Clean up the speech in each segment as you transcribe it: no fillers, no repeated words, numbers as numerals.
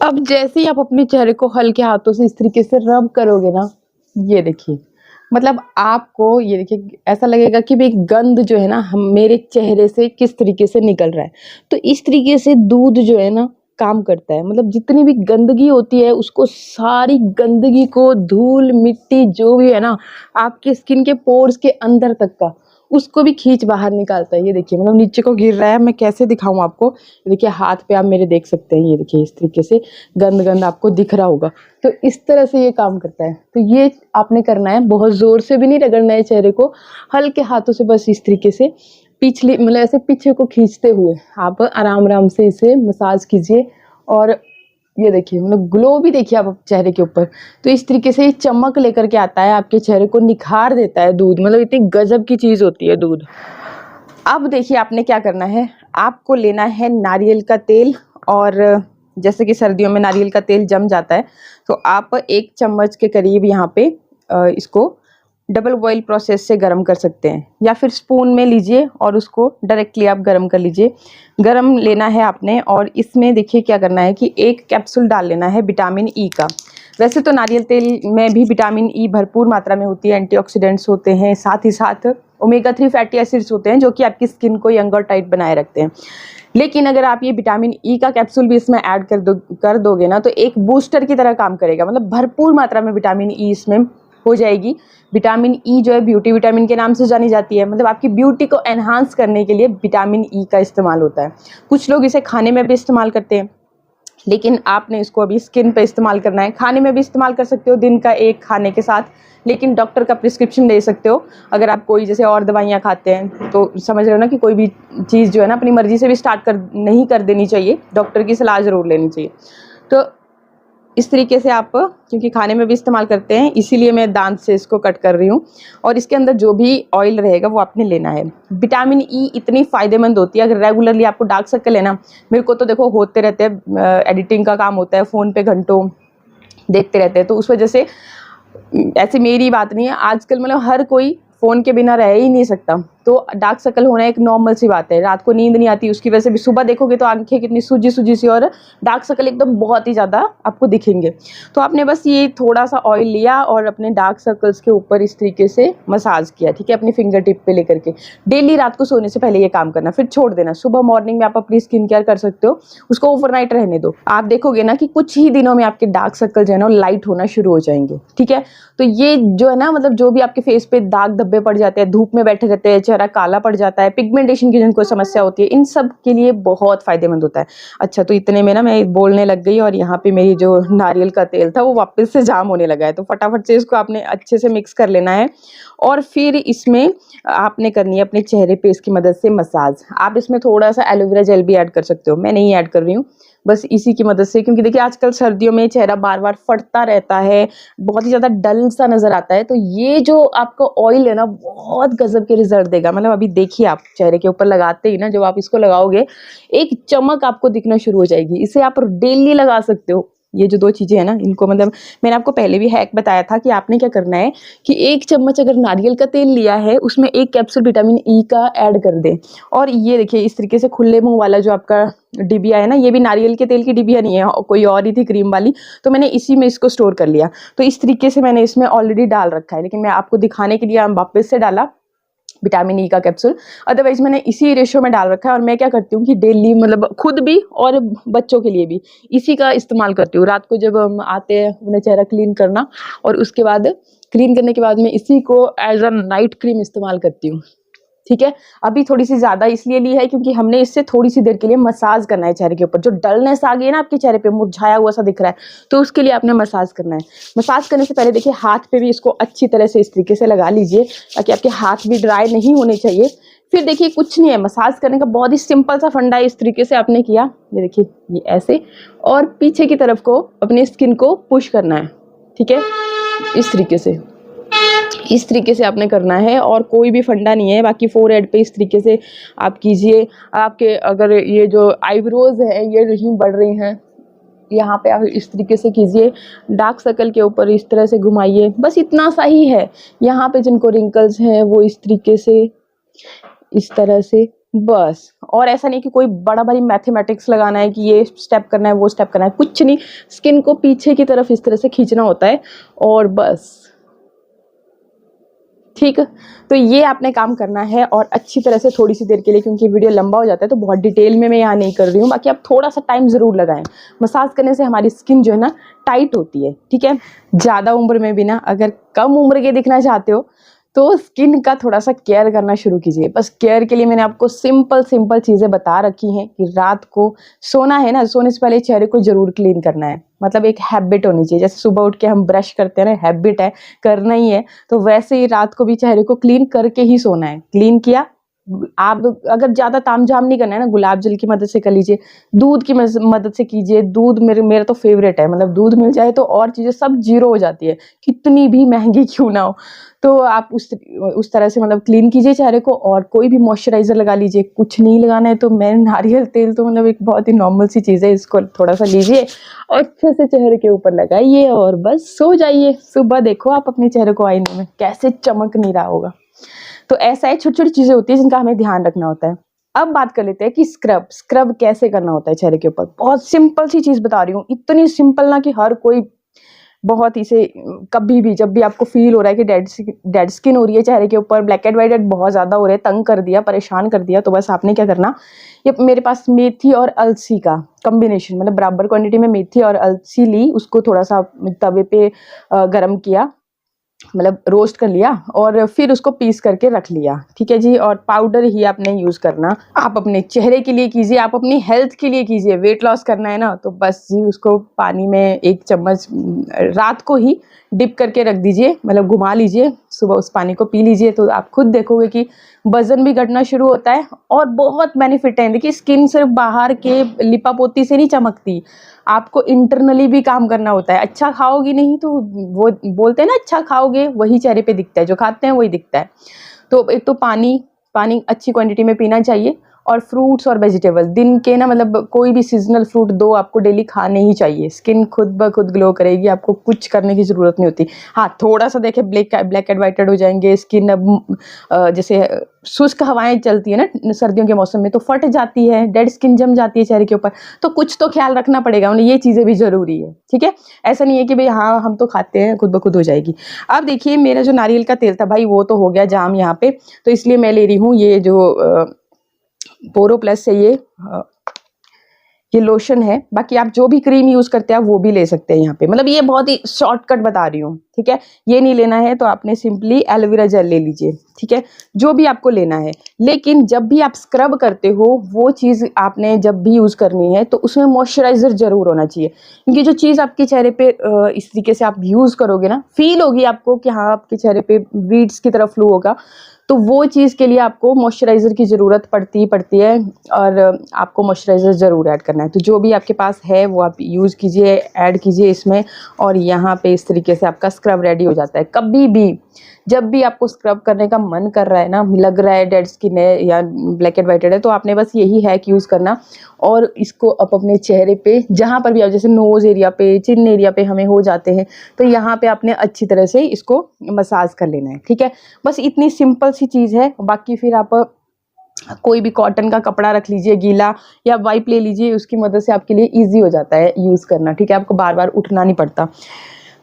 अब जैसे ही आप अपने चेहरे को हल्के हाथों से इस तरीके से रब करोगे ना, ये देखिए, मतलब आपको ये देखिए ऐसा लगेगा कि भाई गंध जो है ना हम मेरे चेहरे से किस तरीके से निकल रहा है। तो इस तरीके से दूध जो है ना काम करता है, मतलब जितनी भी गंदगी होती है उसको, सारी गंदगी को, धूल मिट्टी जो भी है ना आपके स्किन के पोर्स के अंदर तक का, उसको भी खींच बाहर निकालता है। ये देखिए, मतलब नीचे को गिर रहा है, मैं कैसे दिखाऊं आपको। ये देखिए हाथ पे आप मेरे देख सकते हैं, ये देखिए इस तरीके से गंद गंद आपको दिख रहा होगा। तो इस तरह से ये काम करता है। तो ये आपने करना है, बहुत जोर से भी नहीं रगड़ना है चेहरे को, हल्के हाथों से बस इस तरीके से पिछले मतलब ऐसे पीछे को खींचते हुए आप आराम आराम से इसे मसाज कीजिए। और ये देखिए, मतलब ग्लो भी देखिए आप चेहरे के ऊपर। तो इस तरीके से ये चमक लेकर के आता है, आपके चेहरे को निखार देता है दूध, मतलब इतनी गजब की चीज होती है दूध। अब देखिए आपने क्या करना है, आपको लेना है नारियल का तेल। और जैसे कि सर्दियों में नारियल का तेल जम जाता है, तो आप 1 चम्मच के करीब यहाँ पे इसको डबल बॉईल प्रोसेस से गर्म कर सकते हैं, या फिर स्पून में लीजिए और उसको डायरेक्टली आप गर्म कर लीजिए। गर्म लेना है आपने, और इसमें देखिए क्या करना है कि 1 कैप्सूल डाल लेना है विटामिन ई का। वैसे तो नारियल तेल में भी विटामिन ई भरपूर मात्रा में होती है, एंटीऑक्सीडेंट्स होते हैं, साथ ही साथ ओमेगा 3 फैटी एसिड्स होते हैं जो कि आपकी स्किन को यंग और टाइट बनाए रखते हैं। लेकिन अगर आप ये विटामिन ई का कैप्सूल भी इसमें ऐड कर दोगे ना, तो एक बूस्टर की तरह काम करेगा, मतलब भरपूर मात्रा में विटामिन ई इसमें हो जाएगी। विटामिन ई जो है ब्यूटी विटामिन के नाम से जानी जाती है, मतलब आपकी ब्यूटी को एनहांस करने के लिए विटामिन ई का इस्तेमाल होता है। कुछ लोग इसे खाने में भी इस्तेमाल करते हैं, लेकिन आपने इसको अभी स्किन पे इस्तेमाल करना है। खाने में भी इस्तेमाल कर सकते हो दिन का 1 खाने के साथ, लेकिन डॉक्टर का प्रिस्क्रिप्शन ले सकते हो। अगर आप कोई जैसे और दवाइयाँ खाते हैं तो समझ रहे हो ना कि कोई भी चीज़ जो है ना अपनी मर्जी से भी स्टार्ट नहीं कर देनी चाहिए, डॉक्टर की सलाह ज़रूर लेनी चाहिए। तो इस तरीके से आप, क्योंकि खाने में भी इस्तेमाल करते हैं इसीलिए मैं दांत से इसको कट कर रही हूँ। और इसके अंदर जो भी ऑयल रहेगा वो आपने लेना है। विटामिन ई इतनी फ़ायदेमंद होती है, अगर रेगुलरली आपको डार्क सर्कल है ना, मेरे को तो देखो होते रहते हैं, एडिटिंग का काम होता है, फ़ोन पे घंटों देखते रहते हैं, तो उस वजह से ऐसी मेरी बात नहीं है, आजकल मतलब हर कोई फ़ोन के बिना रह ही नहीं सकता। तो डार्क सर्कल होना एक नॉर्मल सी बात है, रात को नींद नहीं आती उसकी वजह से भी, सुबह देखोगे तो आंखें कितनी सूजी सूजी सी, और डार्क सर्कल एकदम बहुत ही ज़्यादा आपको दिखेंगे। तो आपने बस ये थोड़ा सा ऑयल लिया और अपने डार्क सर्कल्स के ऊपर इस तरीके से मसाज किया, ठीक है, अपनी फिंगर टिप पे लेकर के। डेली रात को सोने से पहले ये काम करना, फिर छोड़ देना। सुबह मॉर्निंग में आप अपनी स्किन केयर कर सकते हो, उसको ओवरनाइट रहने दो। आप देखोगे ना कि कुछ ही दिनों में आपके डार्क सर्कल जो है ना लाइट होना शुरू हो जाएंगे, ठीक है। तो ये जो है ना, मतलब जो भी आपके फेस पे दाग धब्बे पड़ जाते हैं, धूप में बैठे रहते हैं, चेहरा काला पड़ जाता है, पिगमेंटेशन की जिनको समस्या होती है, इन सब के लिए बहुत फायदेमंद होता है। अच्छा, तो इतने में ना मैं बोलने लग गई, और यहाँ पे मेरी जो नारियल का तेल था वो वापस से जाम होने लगा है। तो फटाफट से इसको आपने अच्छे से मिक्स कर लेना है, और फिर इसमें आपने करनी है अपने चेहरे पे इसकी मदद से मसाज। आप इसमें थोड़ा सा एलोवेरा जेल भी ऐड कर सकते हो, मैं नहीं ऐड कर रही हूँ, बस इसी की मदद से, क्योंकि देखिए आजकल सर्दियों में चेहरा बार बार फटता रहता है, बहुत ही ज़्यादा डल सा नज़र आता है। तो ये जो आपका ऑयल है ना बहुत गजब के रिजल्ट देगा। मतलब अभी देखिए आप चेहरे के ऊपर लगाते ही ना, जब आप इसको लगाओगे एक चमक आपको दिखना शुरू हो जाएगी। इसे आप डेली लगा सकते हो। ये जो 2 चीज़ें हैं ना, इनको मतलब मैंने आपको पहले भी हैक बताया था कि आपने क्या करना है कि 1 चम्मच अगर नारियल का तेल लिया है उसमें 1 कैप्सूल विटामिन ई का ऐड कर दें। और ये देखिए इस तरीके से खुले मुंह वाला जो आपका डिबिया है ना, ये भी नारियल के तेल की डिबिया नहीं है, कोई और ही थी क्रीम वाली, तो मैंने इसी में इसको स्टोर कर लिया। तो इस तरीके से मैंने इसमें ऑलरेडी डाल रखा है, लेकिन मैं आपको दिखाने के लिए वापस से डाला विटामिन ई का कैप्सूल। अदरवाइज मैंने इसी रेशो में डाल रखा है। और मैं क्या करती हूँ कि डेली, मतलब खुद भी और बच्चों के लिए भी इसी का इस्तेमाल करती हूँ। रात को जब हम आते हैं अपना चेहरा क्लीन करना, और उसके बाद क्लीन करने के बाद मैं इसी को एज अ नाइट क्रीम इस्तेमाल करती हूँ, ठीक है। अभी थोड़ी सी ज़्यादा इसलिए ली है क्योंकि हमने इससे थोड़ी सी देर के लिए मसाज करना है चेहरे के ऊपर। जो डलनेस आ गई है ना आपके चेहरे पे, मुरझाया हुआ सा दिख रहा है, तो उसके लिए आपने मसाज करना है। मसाज करने से पहले देखिए हाथ पे भी इसको अच्छी तरह से इस तरीके से लगा लीजिए, ताकि आपके हाथ भी ड्राई नहीं होने चाहिए। फिर देखिए कुछ नहीं है, मसाज करने का बहुत ही सिंपल सा फंडा है। इस तरीके से आपने किया, ये देखिए ये ऐसे, और पीछे की तरफ को अपनी स्किन को पुश करना है, ठीक है, इस तरीके से आपने करना है, और कोई भी फंडा नहीं है। बाकी फोरहेड पे इस तरीके से आप कीजिए। आपके अगर ये जो आईब्रोज है ये नहीं बढ़ रही हैं, यहाँ पे आप इस तरीके से कीजिए। डार्क सर्कल के ऊपर इस तरह से घुमाइए, बस इतना सा ही है। यहाँ पे जिनको रिंकल्स हैं वो इस तरीके से, इस तरह से बस। और ऐसा नहीं कि कोई बड़ा भारी मैथमेटिक्स लगाना है कि ये स्टेप करना है, वो स्टेप करना है, कुछ नहीं। स्किन को पीछे की तरफ इस तरह से खींचना होता है और बस, ठीक। तो ये आपने काम करना है और अच्छी तरह से थोड़ी सी देर के लिए, क्योंकि वीडियो लंबा हो जाता है तो बहुत डिटेल में मैं यहाँ नहीं कर रही हूँ। बाकी आप थोड़ा सा टाइम ज़रूर लगाएं। मसाज करने से हमारी स्किन जो है ना टाइट होती है, ठीक है। ज़्यादा उम्र में भी ना, अगर कम उम्र के दिखना चाहते हो तो स्किन का थोड़ा सा केयर करना शुरू कीजिए। बस केयर के लिए मैंने आपको सिंपल सिंपल चीज़ें बता रखी हैं कि रात को सोना है ना, सोने से पहले चेहरे को ज़रूर क्लीन करना है। मतलब एक हैबिट होनी चाहिए, जैसे सुबह उठ के हम ब्रश करते हैं ना, हैबिट है, करना ही है, तो वैसे ही रात को भी चेहरे को क्लीन करके ही सोना है। क्लीन किया, आप अगर ज़्यादा तामझाम नहीं करना है ना, गुलाब जल की मदद से कर लीजिए, दूध की मदद से कीजिए। दूध मेरा तो फेवरेट है, मतलब दूध मिल जाए तो और चीज़ें सब जीरो हो जाती है, कितनी भी महंगी क्यों ना हो। तो आप उस तरह से मतलब क्लीन कीजिए चेहरे को। और कोई भी मॉइस्चराइज़र लगा लीजिए। कुछ नहीं लगाना है तो मैं नारियल तेल तो मतलब एक बहुत ही नॉर्मल सी चीज़ है, इसको थोड़ा सा लीजिए और अच्छे से चेहरे के ऊपर लगाइए और बस सो जाइए। सुबह देखो आप अपने चेहरे को आईने में कैसे चमक नहीं रहा होगा। तो ऐसा है, छोटी छोटी चीजें होती है जिनका हमें ध्यान रखना होता है। अब बात कर लेते हैं कि स्क्रब कैसे करना होता है चेहरे के ऊपर। बहुत सिंपल सी चीज बता रही हूँ, इतनी सिंपल ना कि हर कोई बहुत इसे, कभी भी जब भी आपको फील हो रहा है कि डेड स्किन हो रही है चेहरे के ऊपर, ब्लैक एंड वाइट बहुत ज्यादा हो रहे हैं, तंग कर दिया, परेशान कर दिया, तो बस आपने क्या करना, ये मेरे पास मेथी और अलसी का कॉम्बिनेशन, मतलब बराबर क्वांटिटी में मेथी और अलसी ली, उसको थोड़ा सा तवे पे गरम किया, मतलब रोस्ट कर लिया और फिर उसको पीस करके रख लिया, ठीक है जी। और पाउडर ही आपने यूज करना। आप अपने चेहरे के लिए कीजिए, आप अपनी हेल्थ के लिए कीजिए। वेट लॉस करना है ना, तो बस जी उसको पानी में 1 चम्मच रात को ही डिप करके रख दीजिए, मतलब घुमा लीजिए, सुबह उस पानी को पी लीजिए, तो आप खुद देखोगे कि वजन भी घटना शुरू होता है और बहुत बेनिफिट है। देखिए स्किन सिर्फ बाहर के लिपापोती से नहीं चमकती, आपको इंटरनली भी काम करना होता है। अच्छा खाओगी नहीं तो, वो बोलते हैं ना, अच्छा खाओगे वही चेहरे पे दिखता है, जो खाते हैं वही दिखता है। तो एक तो पानी अच्छी क्वांटिटी में पीना चाहिए। और फ्रूट्स और वेजिटेबल्स दिन के ना, मतलब कोई भी सीजनल फ्रूट 2 आपको डेली खाने ही चाहिए। स्किन खुद ब खुद ग्लो करेगी, आपको कुछ करने की ज़रूरत नहीं होती। हाँ, थोड़ा सा देखे ब्लैक एंड वाइटेड हो जाएंगे स्किन। अब जैसे शुष्क हवाएं चलती है ना सर्दियों के मौसम में, तो फट जाती है, डेड स्किन जम जाती है चेहरे के ऊपर, तो कुछ तो ख्याल रखना पड़ेगा उन्हें, ये चीज़ें भी ज़रूरी है, ठीक है। ऐसा नहीं है कि भाई हाँ हम तो खाते हैं, खुद ब खुद हो जाएगी। अब देखिए मेरा जो नारियल का तेल था भाई, वो तो हो गया जाम यहाँ पे, तो इसलिए मैं ले रही हूँ ये जो पोरो प्लस से ये लोशन है। बाकी आप जो भी क्रीम यूज करते हैं आप वो भी ले सकते हैं यहाँ पे, मतलब ये बहुत ही शॉर्टकट बता रही हूँ, ठीक है। ये नहीं लेना है तो आपने सिंपली एलोवेरा जेल ले लीजिए, ठीक है, जो भी आपको लेना है। लेकिन जब भी आप स्क्रब करते हो, वो चीज़ आपने जब भी यूज़ करनी है तो उसमें मॉइस्चराइजर जरूर होना चाहिए, क्योंकि जो चीज़ आपके चेहरे पे इस तरीके से आप यूज़ करोगे ना, फील होगी आपको कि हाँ आपके चेहरे पे वीड्स की तरफ फ्लो होगा, तो वो चीज़ के लिए आपको मॉइस्चराइज़र की ज़रूरत पड़ती है और आपको मॉइस्चराइज़र ज़रूर ऐड करना है। तो जो भी आपके पास है वो आप यूज़ कीजिए, ऐड कीजिए इसमें, और यहाँ पे इस तरीके से आपका स्क्रब रेडी हो जाता है। कभी भी जब भी आपको स्क्रब करने का मन कर रहा है ना, लग रहा है डेड स्किन है या ब्लैक एंड वाइटेड है, तो आपने बस यही हैक यूज़ करना और इसको आप अपने चेहरे पे जहाँ पर भी आप, जैसे नोज़ एरिया पे, चिन एरिया पे हमें हो जाते हैं, तो यहाँ पे आपने अच्छी तरह से इसको मसाज कर लेना है, ठीक है। बस इतनी सिंपल सी चीज़ है। बाकी फिर आप कोई भी कॉटन का कपड़ा रख लीजिए गीला, या वाइप ले लीजिए, उसकी मदद से आपके लिए ईजी हो जाता है यूज़ करना, ठीक है, आपको बार बार उठना नहीं पड़ता।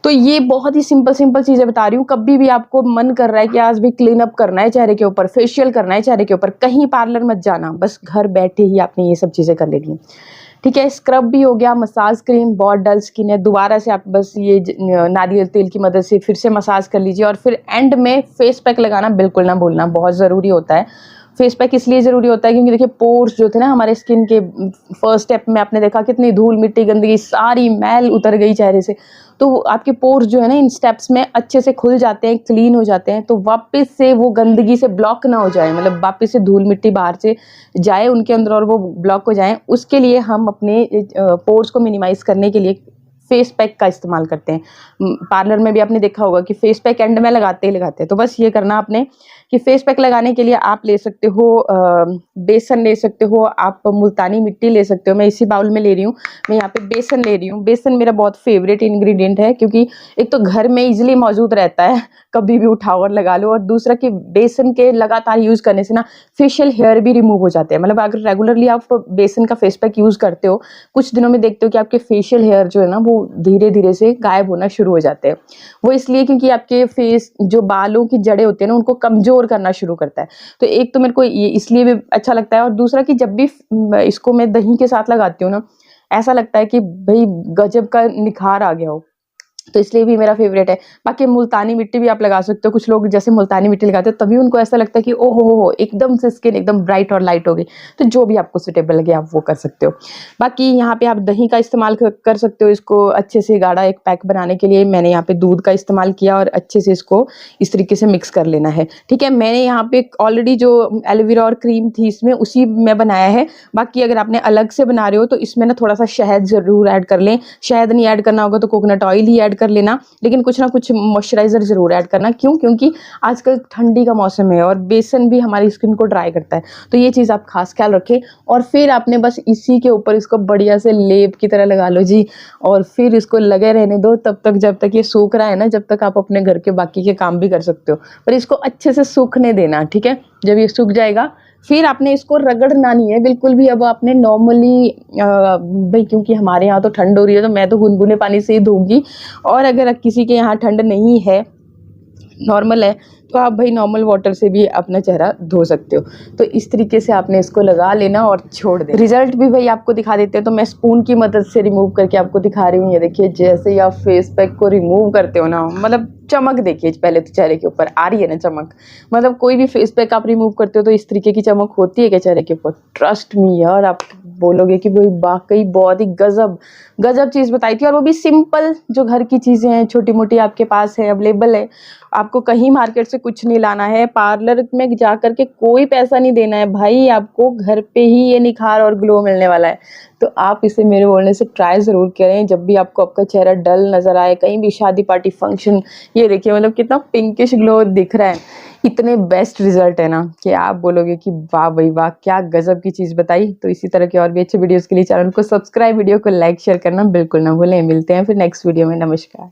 तो ये बहुत ही सिंपल चीज़ें बता रही हूँ। कभी भी आपको मन कर रहा है कि आज भी क्लीन अप करना है चेहरे के ऊपर, फेशियल करना है चेहरे के ऊपर, कहीं पार्लर मत जाना, बस घर बैठे ही आपने ये सब चीज़ें कर लेनी है, ठीक है। स्क्रब भी हो गया, मसाज क्रीम, बहुत डल स्किन है, दोबारा से आप बस ये नारियल तेल की मदद से फिर से मसाज कर लीजिए। और फिर एंड में फेस पैक लगाना बिल्कुल ना भूलना, बहुत ज़रूरी होता है। फेस पैक इसलिए ज़रूरी होता है क्योंकि देखिए पोर्स जो थे ना हमारे स्किन के, फर्स्ट स्टेप में आपने देखा कितनी धूल मिट्टी गंदगी सारी मैल उतर गई चेहरे से, तो आपके पोर्स जो है ना इन स्टेप्स में अच्छे से खुल जाते हैं, क्लीन हो जाते हैं, तो वापस से वो गंदगी से ब्लॉक ना हो जाए, मतलब वापस से धूल मिट्टी बाहर से जाए उनके अंदर और वो ब्लॉक हो जाए, उसके लिए हम अपने पोर्स को मिनिमाइज करने के लिए फेस पैक का इस्तेमाल करते हैं। पार्लर में भी आपने देखा होगा कि फेस पैक एंड में लगाते ही लगाते हैं। तो बस ये करना आपने कि फेस पैक लगाने के लिए आप ले सकते हो बेसन ले सकते हो, आप मुल्तानी मिट्टी ले सकते हो। मैं इसी बाउल में ले रही हूँ, मैं यहाँ पे बेसन ले रही हूँ। बेसन मेरा बहुत फेवरेट इंग्रेडिएंट है, क्योंकि एक तो घर में इजीली मौजूद रहता है, कभी भी उठाओ और लगा लो, और दूसरा कि बेसन के लगातार यूज़ करने से ना फेशियल हेयर भी रिमूव हो जाते हैं। मतलब अगर रेगुलरली आप बेसन का फेस पैक यूज़ करते हो, कुछ दिनों में देखते हो कि आपके फेशियल हेयर जो है ना वो धीरे धीरे से गायब होना शुरू हो जाते हैं। वो इसलिए क्योंकि आपके फेस जो बालों की जड़ें होती है ना उनको कमज़ोर करना शुरू करता है। तो एक तो मेरे को ये इसलिए भी अच्छा लगता है, और दूसरा कि जब भी इसको मैं दही के साथ लगाती हूँ ना, ऐसा लगता है कि भाई गजब का निखार आ गया हो, तो इसलिए भी मेरा फेवरेट है। बाकी मुल्तानी मिट्टी भी आप लगा सकते हो। कुछ लोग जैसे मुल्तानी मिट्टी लगाते हैं तभी उनको ऐसा लगता है कि ओहो हो एकदम से स्किन एकदम ब्राइट और लाइट हो गई। तो जो भी आपको सुटेबल लगे आप वो कर सकते हो। बाकी यहाँ पे आप दही का इस्तेमाल कर सकते हो। इसको अच्छे से गाढ़ा एक पैक बनाने के लिए मैंने यहाँ पे दूध का इस्तेमाल किया और अच्छे से इसको इस तरीके से मिक्स कर लेना है। ठीक है, मैंने यहाँ पे ऑलरेडी जो एलोवेरा और क्रीम थी इसमें उसी में बनाया है। बाकी अगर आपने अलग से बना रहे हो तो इसमें ना थोड़ा सा शहद जरूर ऐड कर लें। शहद नहीं ऐड करना होगा तो कोकोनट ऑयल ही ऐड कर लेना, लेकिन कुछ ना कुछ मॉइस्चराइजर जरूर ऐड करना। क्यों? क्योंकि आजकल ठंडी का मौसम है और बेसन भी हमारी स्किन को ड्राई करता है। तो ये चीज़ आप खास ख्याल रखें। और फिर आपने बस इसी के ऊपर इसको बढ़िया से लेप की तरह लगा लो जी, और फिर इसको लगे रहने दो तब तक जब तक ये सूख रहा है ना, जब तक आप अपने घर के बाकी के काम भी कर सकते हो। पर इसको अच्छे से सूखने देना, ठीक है। जब ये सूख जाएगा फिर आपने इसको रगड़ना नहीं है बिल्कुल भी। अब आपने नॉर्मली भाई क्योंकि हमारे यहाँ तो ठंड हो रही है तो मैं तो गुनगुने पानी से ही धोऊंगी, और अगर किसी के यहाँ ठंड नहीं है, नॉर्मल है, तो आप भाई नॉर्मल वाटर से भी अपना चेहरा धो सकते हो। तो इस तरीके से आपने इसको लगा लेना और छोड़ देना। रिजल्ट भी भाई आपको दिखा देते हैं। तो मैं स्पून की मदद से रिमूव करके आपको दिखा रही हूँ। ये देखिए, जैसे ही आप फेस पैक को रिमूव करते हो ना, मतलब चमक देखिए पहले तो चेहरे के ऊपर आ रही है ना चमक। मतलब कोई भी फेस पैक आप रिमूव करते हो तो इस तरीके की चमक होती है क्या चेहरे के ऊपर? ट्रस्ट मी यार, आप बोलोगे कि भाई वाकई बहुत ही गजब गजब चीज़ बताई थी, और वो भी सिंपल। जो घर की चीज़ें हैं छोटी मोटी आपके पास है, अवेलेबल है। आपको कहीं मार्केट से कुछ नहीं लाना है, पार्लर में जा करके कोई पैसा नहीं देना है भाई, आपको घर पे ही ये निखार और ग्लो मिलने वाला है। तो आप इसे मेरे बोलने से ट्राई ज़रूर करें। जब भी आपको आपका चेहरा डल नज़र आए, कहीं भी शादी पार्टी फंक्शन, ये देखिए मतलब कितना पिंकिश ग्लो दिख रहा है। इतने बेस्ट रिजल्ट है ना कि आप बोलोगे कि वाह भाई वाह, क्या गजब की चीज़ बताई। तो इसी तरह के और भी अच्छे वीडियोस के लिए चैनल को सब्सक्राइब, वीडियो को लाइक शेयर करना बिल्कुल ना भूलें। मिलते हैं फिर नेक्स्ट वीडियो में। नमस्कार।